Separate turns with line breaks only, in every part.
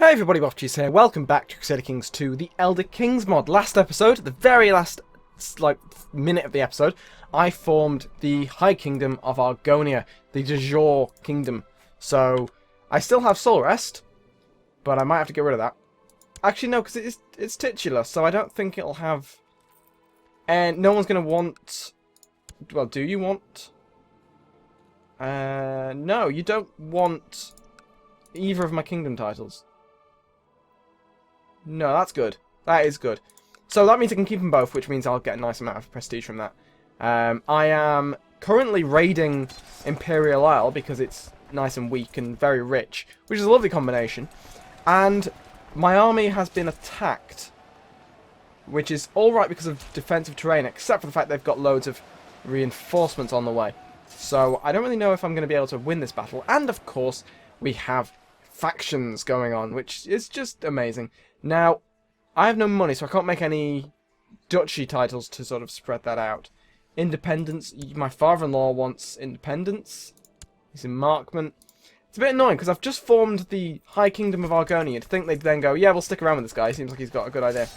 Hey everybody, Waffcheese here. Welcome back to Crusader Kings 2, the Elder Kings mod. Last episode, the very last minute of the episode, I formed the High Kingdom of Argonia, the de jure kingdom. So, I still have Soul Rest, but I might have to get rid of that. Actually, no, because it's titular, so I don't think it'll have... And no one's going to want... Well, do you want... No, you don't want either of my kingdom titles. No, that's good. That is good. So that means I can keep them both, which means I'll get a nice amount of prestige from that. I am currently raiding Imperial Isle because it's nice and weak and very rich, which is a lovely combination. And my army has been attacked, which is alright because of defensive terrain, except for the fact they've got loads of reinforcements on the way. So I don't really know if I'm going to be able to win this battle. And of course, we have factions going on, which is just amazing. Now, I have no money, so I can't make any duchy titles to sort of spread that out. Independence. My father-in-law wants independence. He's in Markment. It's a bit annoying, because I've just formed the High Kingdom of Argonia. To think they'd then go, yeah, we'll stick around with this guy. Seems like he's got a good idea.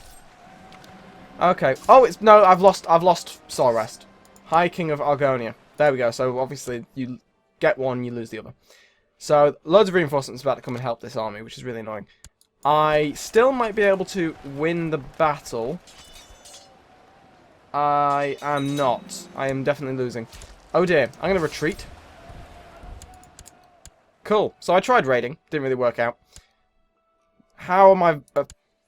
Okay. Oh, it's... No, I've lost Soul Rest. High King of Argonia. There we go. So, obviously, you get one, you lose the other. So, loads of reinforcements about to come and help this army, which is really annoying. I still might be able to win the battle. I am not. I am definitely losing. Oh dear. I'm going to retreat. Cool. So I tried raiding. Didn't really work out. How are my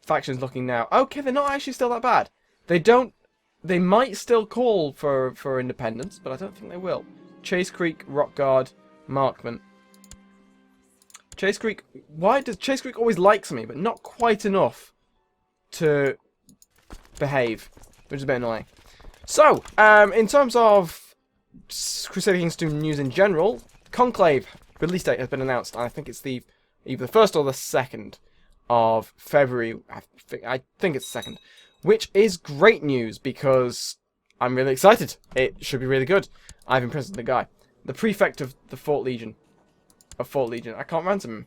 factions looking now? Okay, they're not actually still that bad. They don't... They might still call for independence, but I don't think they will. Chase Creek, Rock Guard, Markment. Chase Creek, why does Chase Creek always likes me, but not quite enough to behave, which is a bit annoying. So, in terms of Crusader Kings 2 news in general, Conclave release date has been announced. I think it's either the 1st or the 2nd of February. I think it's the 2nd, which is great news because I'm really excited. It should be really good. I've imprisoned the guy, the prefect of the Fort Legion. I can't ransom him.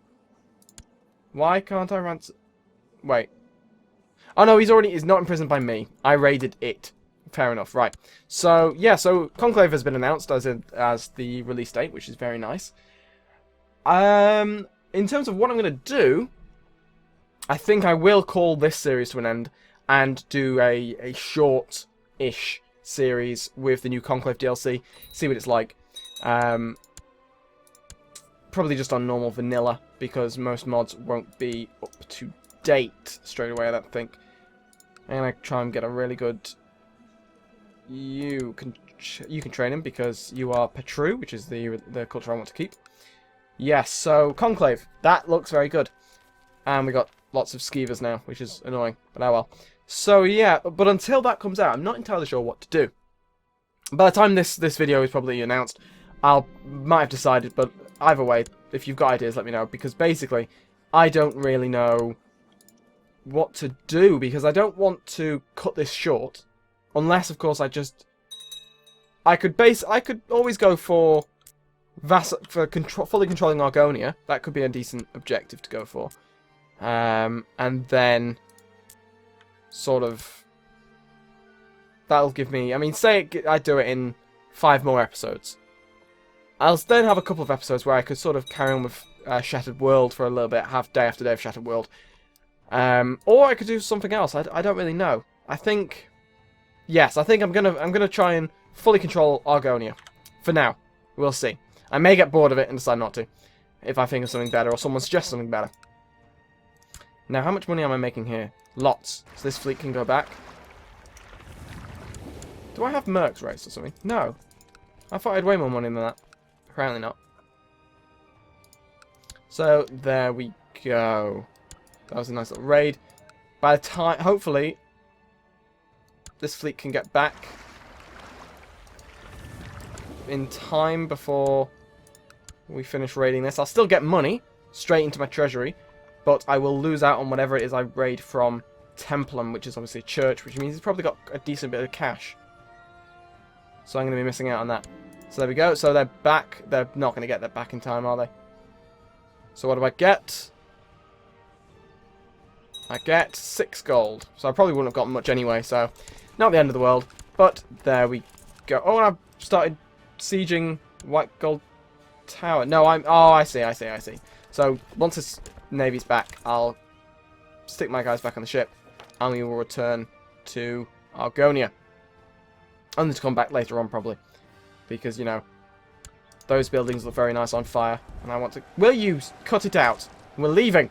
Why can't I ransom... Wait. Oh no, he's not imprisoned by me. I raided it. Fair enough, right. So, yeah, so Conclave has been announced as the release date, which is very nice. In terms of what I'm going to do, I think I will call this series to an end and do a short-ish series with the new Conclave DLC. See what it's like. Probably just on normal vanilla, because most mods won't be up to date straight away, I don't think. I'm going to try and get a really good... You can train him, because you are Petru, which is the culture I want to keep. Yes, so Conclave. That looks very good. And we got lots of skeevers now, which is annoying, but oh well. So yeah, but until that comes out, I'm not entirely sure what to do. By the time this video is probably announced, might have decided, but either way, if you've got ideas, let me know, because basically, I don't really know what to do, because I don't want to cut this short, unless, of course, I could always go for fully controlling Argonia. That could be a decent objective to go for. And then, sort of, that'll give me, I mean, say I do it in 5 more episodes. I'll then have a couple of episodes where I could sort of carry on with Shattered World for a little bit, have day after day of Shattered World. Or I could do something else. I don't really know. I think... Yes, I think I'm gonna try and fully control Argonia. For now. We'll see. I may get bored of it and decide not to. If I think of something better or someone suggests something better. Now, how much money am I making here? Lots. So this fleet can go back. Do I have Mercs race or something? No. I thought I had way more money than that. Apparently not. So, there we go. That was a nice little raid. By the time, hopefully, this fleet can get back in time before we finish raiding this. I'll still get money straight into my treasury, but I will lose out on whatever it is I raid from Templum, which is obviously a church, which means it's probably got a decent bit of cash. So I'm going to be missing out on that. So there we go. So they're back. They're not going to get that back in time, are they? So what do I get? I get 6 gold. So I probably wouldn't have gotten much anyway, so not the end of the world. But there we go. Oh, and I've started sieging White Gold Tower. No, oh, I see. So once this navy's back, I'll stick my guys back on the ship, and we will return to Argonia. And to come back later on, probably. Because, you know, those buildings look very nice on fire, and I want to... Will you cut it out? We're leaving.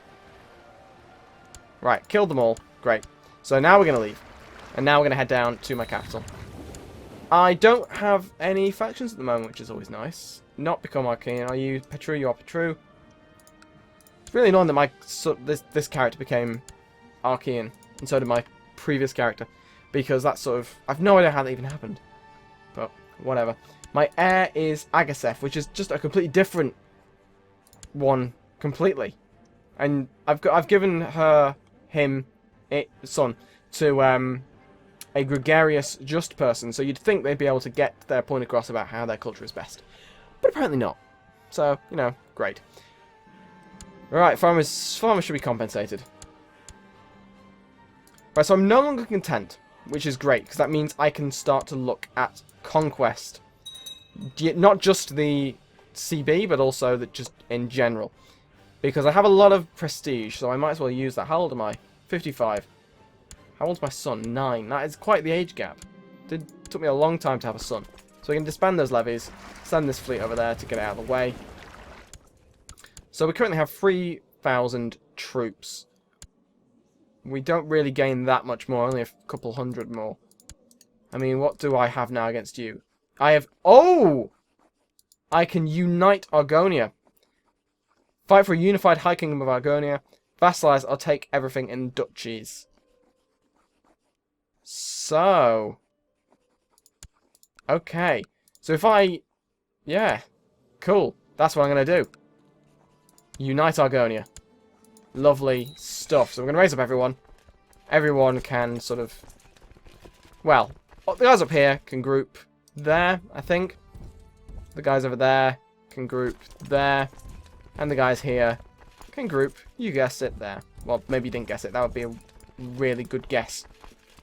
Right, killed them all. Great. So now we're going to leave. And now we're going to head down to my capital. I don't have any factions at the moment, which is always nice. Not become Arcane. Are you Petru? You are Petru. It's really annoying that my this character became Archean, and so did my previous character. Because that's sort of... I've no idea how that even happened. But, whatever. My heir is Agasef, which is just a completely different one. Completely. And I've given him, son, to a gregarious, just person. So you'd think they'd be able to get their point across about how their culture is best. But apparently not. So, you know, great. Right, farmers should be compensated. Right, so I'm no longer content, which is great, because that means I can start to look at conquest. Not just the CB, but also just in general. Because I have a lot of prestige, so I might as well use that. How old am I? 55. How old's my son? 9. That is quite the age gap. It took me a long time to have a son. So we can disband those levies, send this fleet over there to get it out of the way. So we currently have 3,000 troops. We don't really gain that much more, only a couple hundred more. I mean, what do I have now against you? I have... Oh! I can unite Argonia. Fight for a unified High Kingdom of Argonia. Vassalize or take everything in duchies. So... Okay. So if I... Yeah. Cool. That's what I'm going to do. Unite Argonia. Lovely stuff. So we're going to raise up everyone. Everyone can sort of... Well, the guys up here can group there, I think. The guys over there can group there. And the guys here can group, you guessed it, there. Well, maybe you didn't guess it. That would be a really good guess.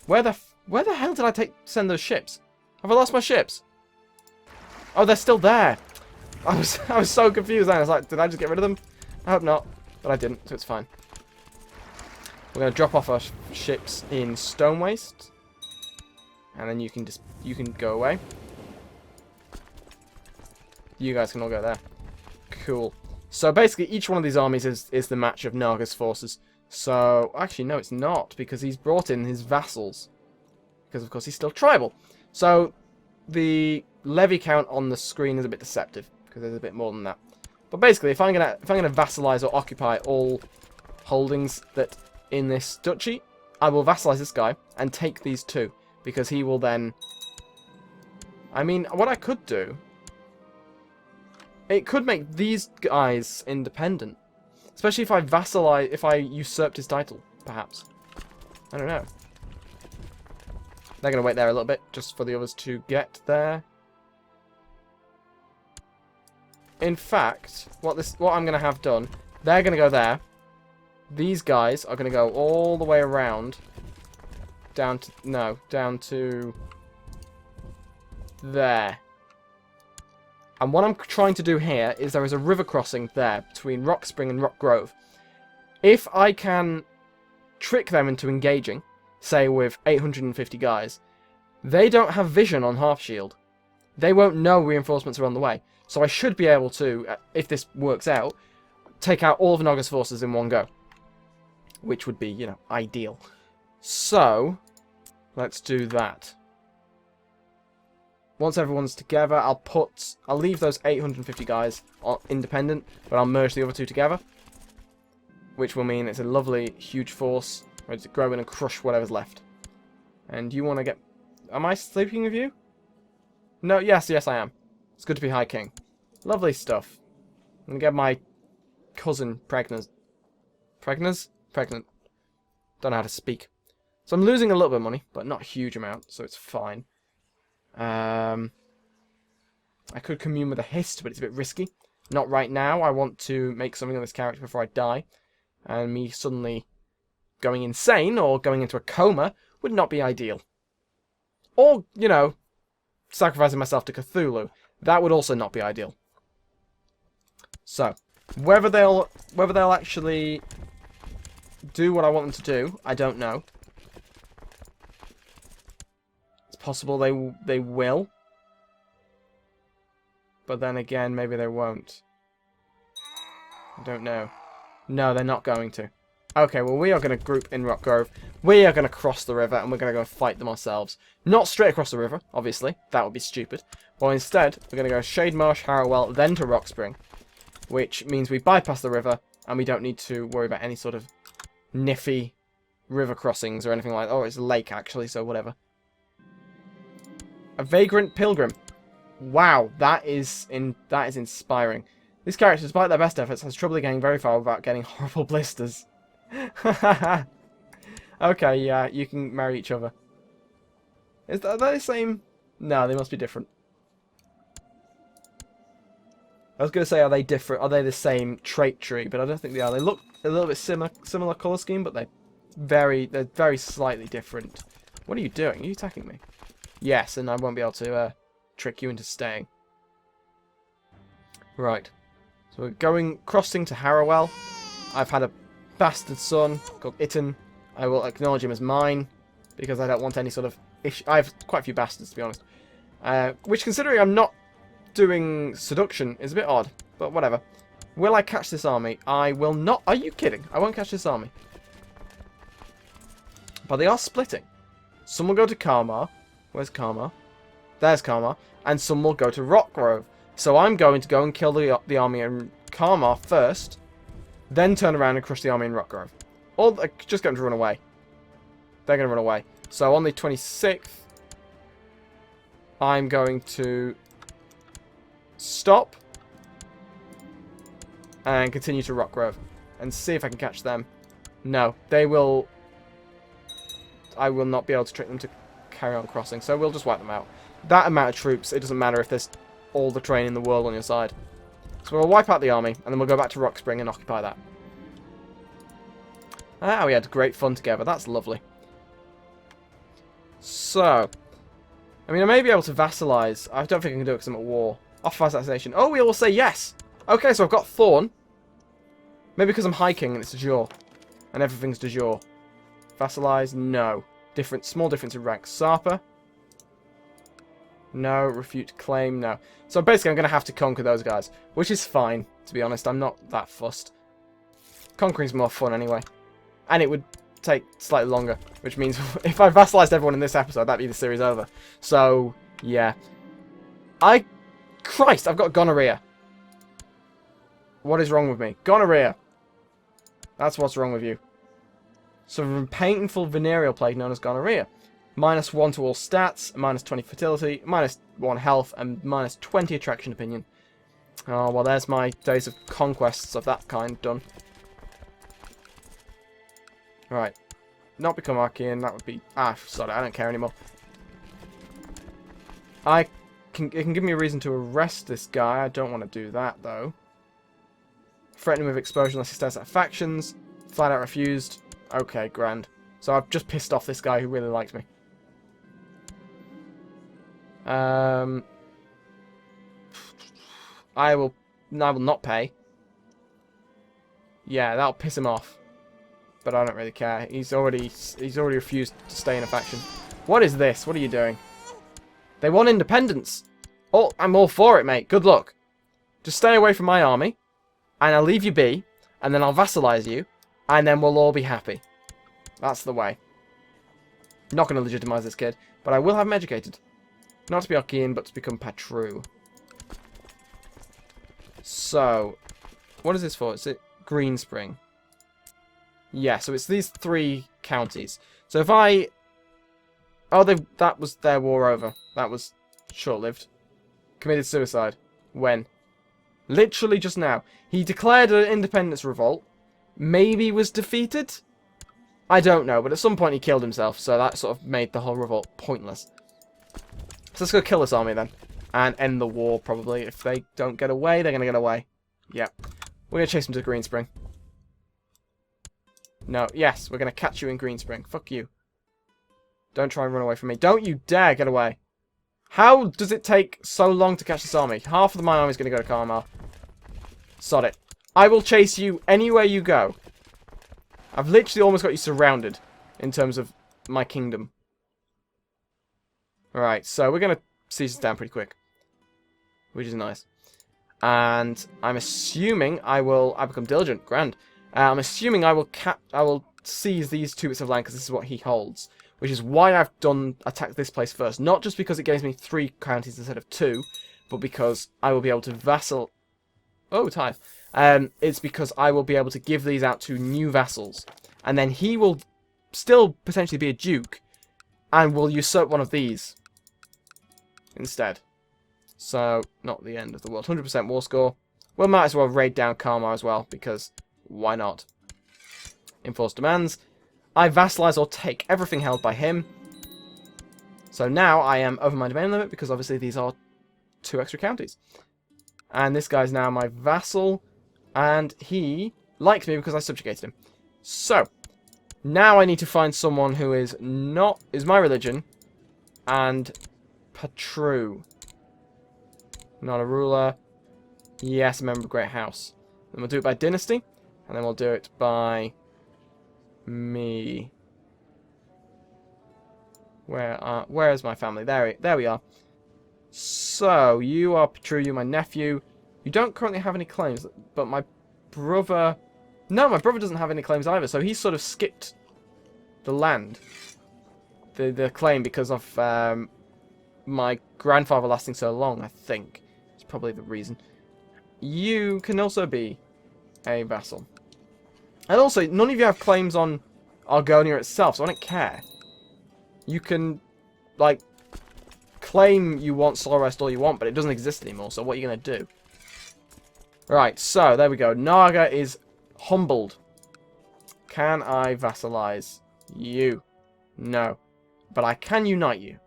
Where the hell did I send those ships? Have I lost my ships? Oh, they're still there. I was so confused then. I was like, did I just get rid of them? I hope not, but I didn't, so it's fine. We're going to drop off our ships in Stone Waste. And then you can go away. You guys can all go there. Cool. So basically, each one of these armies is the match of Naga's forces. So, actually, no, it's not, because he's brought in his vassals. Because, of course, he's still tribal. So, the levy count on the screen is a bit deceptive, because there's a bit more than that. But basically, if I'm gonna vassalize or occupy all holdings that in this duchy, I will vassalize this guy and take these two, because he will then... I mean, what I could do... It could make these guys independent. Especially if I usurped his title, perhaps. I don't know. They're going to wait there a little bit, just for the others to get there. In fact, what I'm going to have done, they're going to go there. These guys are going to go all the way around. Down to there. And what I'm trying to do here is there is a river crossing there between Rock Spring and Rock Grove. If I can trick them into engaging, say with 850 guys, they don't have vision on Half Shield. They won't know reinforcements are on the way. So I should be able to, if this works out, take out all of Naga's forces in one go. Which would be, you know, ideal. So, let's do that. Once everyone's together, I'll leave those 850 guys independent, but I'll merge the other two together. Which will mean it's a lovely, huge force, ready to grow in and crush whatever's left. And you want to get... Am I sleeping with you? No, yes, I am. It's good to be High King. Lovely stuff. I'm going to get my cousin pregnant. Pregnant? Don't know how to speak. So I'm losing a little bit of money, but not a huge amount, so it's fine. I could commune with a Hist, but it's a bit risky. Not right now. I want to make something of this character before I die. And me suddenly going insane or going into a coma would not be ideal. Or, you know, sacrificing myself to Cthulhu. That would also not be ideal. So, whether they'll actually do what I want them to do, I don't know. It's possible they will. But then again, maybe they won't. I don't know. No, they're not going to. Okay, well, we are going to group in Rock Grove. We are going to cross the river, and we're going to go fight them ourselves. Not straight across the river, obviously. That would be stupid. Well, instead, we're going to go Shade Marsh, Harrowell, then to Rock Spring. Which means we bypass the river, and we don't need to worry about any sort of niffy river crossings or anything like that. Oh, it's a lake, actually, so whatever. A Vagrant Pilgrim. Wow, that is inspiring. This character, despite their best efforts, has trouble getting very far without getting horrible blisters. Okay, yeah, you can marry each other. Are they the same? No, they must be different. I was going to say, are they different? Are they the same trait tree? But I don't think they are. They look a little bit similar colour scheme, but they're very slightly different. What are you doing? Are you attacking me? Yes, and I won't be able to trick you into staying. Right. So we're crossing to Harrowell. I've had a bastard son called Itten. I will acknowledge him as mine, because I don't want any sort of issue. I have quite a few bastards, to be honest. Which, considering I'm not doing seduction, is a bit odd, but whatever. Will I catch this army? I will not. Are you kidding? I won't catch this army. But they are splitting. Some will go to Karmar. Where's Karmar? There's Karmar. And some will go to Rockgrove. So I'm going to go and kill the army in Karmar first, then turn around and crush the army in Rockgrove. Or just get them to run away. They're going to run away. So on the 26th, I'm going to stop and continue to Rockgrove and see if I can catch them. No, they will. I will not be able to trick them to carry on crossing, so we'll just wipe them out. That amount of troops, it doesn't matter if there's all the terrain in the world on your side. So we'll wipe out the army, and then we'll go back to Rock Spring and occupy that. Ah, we had great fun together. That's lovely. So, I mean, I may be able to vassalize. I don't think I can do it because I'm at war. Offer assassination. Oh, we all say yes. Okay, so I've got Thorn. Maybe because I'm hiking and it's de jure. And everything's de jure. Vassalize? No. Small difference in rank. Sarpa? No. Refute claim? No. So basically I'm going to have to conquer those guys. Which is fine, to be honest. I'm not that fussed. Conquering's more fun anyway. And it would take slightly longer. Which means if I vassalized everyone in this episode, that'd be the series over. So, yeah. Christ, I've got gonorrhea. What is wrong with me? Gonorrhea. That's what's wrong with you. Suffering from painful venereal plague known as gonorrhea. -1 to all stats, -20 fertility, -1 health, and -20 attraction opinion. Oh, well, there's my days of conquests of that kind done. Right. Not become Archean, that would be... Ah, sorry, I don't care anymore. It can give me a reason to arrest this guy. I don't want to do that, though. Threaten him with exposure unless he stares at factions. Flat out refused. Okay, grand. So I've just pissed off this guy who really liked me. I will not pay. Yeah, that'll piss him off. But I don't really care. He's already refused to stay in a faction. What is this? What are you doing? They want independence. Oh, I'm all for it, mate. Good luck. Just stay away from my army, and I'll leave you be, and then I'll vassalize you, and then we'll all be happy. That's the way. Not going to legitimize this kid, but I will have him educated. Not to be Archean, but to become Patru. So, what is this for? Is it Greenspring? Yeah, so it's these 3 counties. So if I... Oh, that was their war over. That was short-lived. Committed suicide. When? Literally just now. He declared an independence revolt. Maybe was defeated? I don't know, but at some point he killed himself, so that sort of made the whole revolt pointless. So let's go kill this army then. And end the war, probably. If they don't get away, they're going to get away. Yep. We're going to chase them to Greenspring. No, yes, we're going to catch you in Greenspring. Fuck you. Don't try and run away from me. Don't you dare get away. How does it take so long to catch this army? Half of my army is going to go to Kalmar. Sod it. I will chase you anywhere you go. I've literally almost got you surrounded in terms of my kingdom. Alright, so we're going to seize this down pretty quick. Which is nice. And I'm assuming I become diligent. Grand. I'm assuming I will seize these 2 bits of land because this is what he holds. Which is why I've attacked this place first. Not just because it gives me 3 counties instead of 2, but because I will be able to vassal... Oh, tithe. It's because I will be able to give these out to new vassals. And then he will still potentially be a duke, and will usurp one of these instead. So, not the end of the world. 100% war score. We might as well raid down Kalmar as well, because why not? Enforce demands. I vassalize or take everything held by him. So now I am over my domain limit, because obviously these are 2 extra counties. And this guy's now my vassal, and he likes me because I subjugated him. So, now I need to find someone who is my religion, and Patru. Not a ruler. Yes, a member of a great house. Then we'll do it by dynasty, and then we'll do it by me. Where is my family? There we are. So, you are Patru, you're my nephew. You don't currently have any claims, but my brother... No, my brother doesn't have any claims either, so he's sort of skipped the land. The claim because of my grandfather lasting so long, I think. It's probably the reason. You can also be a vassal. And also, none of you have claims on Argonia itself, so I don't care. You can, like, claim you want Solar Rest all you want, but it doesn't exist anymore, so what are you going to do? Right, so, there we go. Naga is humbled. Can I vassalize you? No. But I can unite you.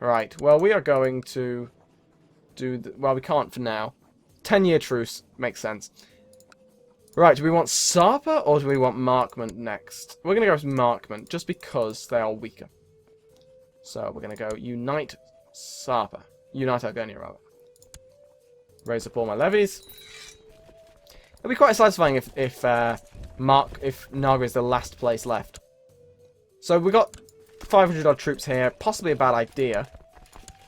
Right, well, we are going to do... well, we can't for now. 10-year truce makes sense. Right, do we want Sarpa or do we want Markment next? We're going to go with Markment, just because they are weaker. So, we're going to go Unite Sarpa. Unite Argonia, rather. Raise up all my levies. It'll be quite satisfying if Naga is the last place left. So, we got 500 odd troops here. Possibly a bad idea,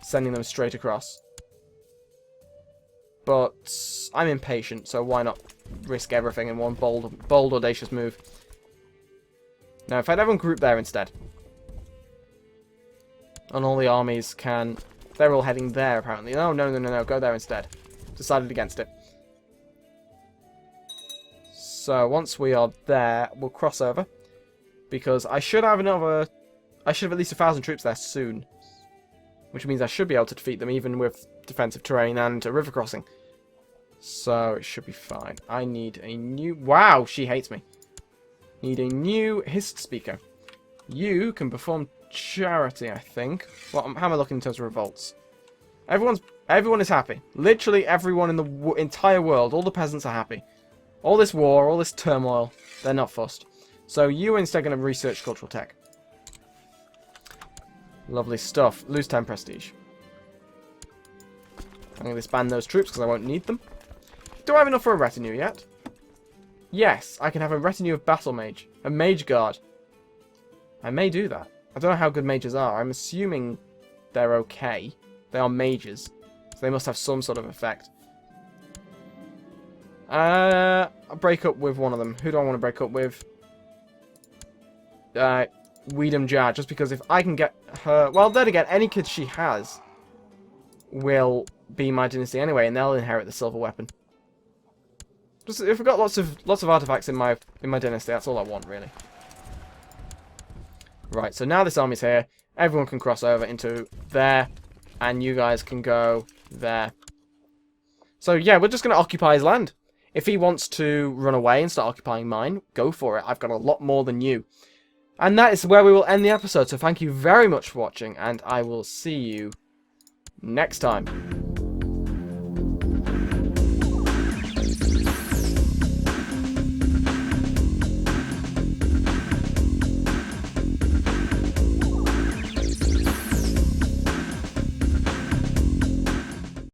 sending them straight across. But I'm impatient, so why not risk everything in one bold, audacious move? Now, if I'd everyone group there instead. And all the armies can... They're all heading there, apparently. No, no. Go there instead. Decided against it. So, once we are there, we'll cross over. Because I should have another... I should have at least 1,000 troops there soon. Which means I should be able to defeat them, even with defensive terrain and a river crossing. So, it should be fine. I need a new... Wow, she hates me. Need a new Hist speaker. You can perform charity, I think. Well, how am I looking in terms of revolts? Everyone is happy. Literally everyone in the entire world. All the peasants are happy. All this war, all this turmoil, they're not fussed. So, you are instead going to research cultural tech. Lovely stuff. Lose 10 prestige. I'm going to disband those troops because I won't need them. Do I have enough for a retinue yet? Yes, I can have a retinue of battle mage. A mage guard. I may do that. I don't know how good mages are. I'm assuming they're okay. They are mages. So they must have some sort of effect. I'll break up with one of them. Who do I want to break up with? Weedham Jar. Just because if I can get her... Well, then again, any kids she has will be my dynasty anyway, and they'll inherit the silver weapon. Just if we've got lots of artifacts in my dynasty, that's all I want, really. Right, so now this army's here. Everyone can cross over into there, and you guys can go there. So yeah, we're just going to occupy his land. If he wants to run away and start occupying mine, go for it. I've got a lot more than you. And that is where we will end the episode. So thank you very much for watching, and I will see you next time.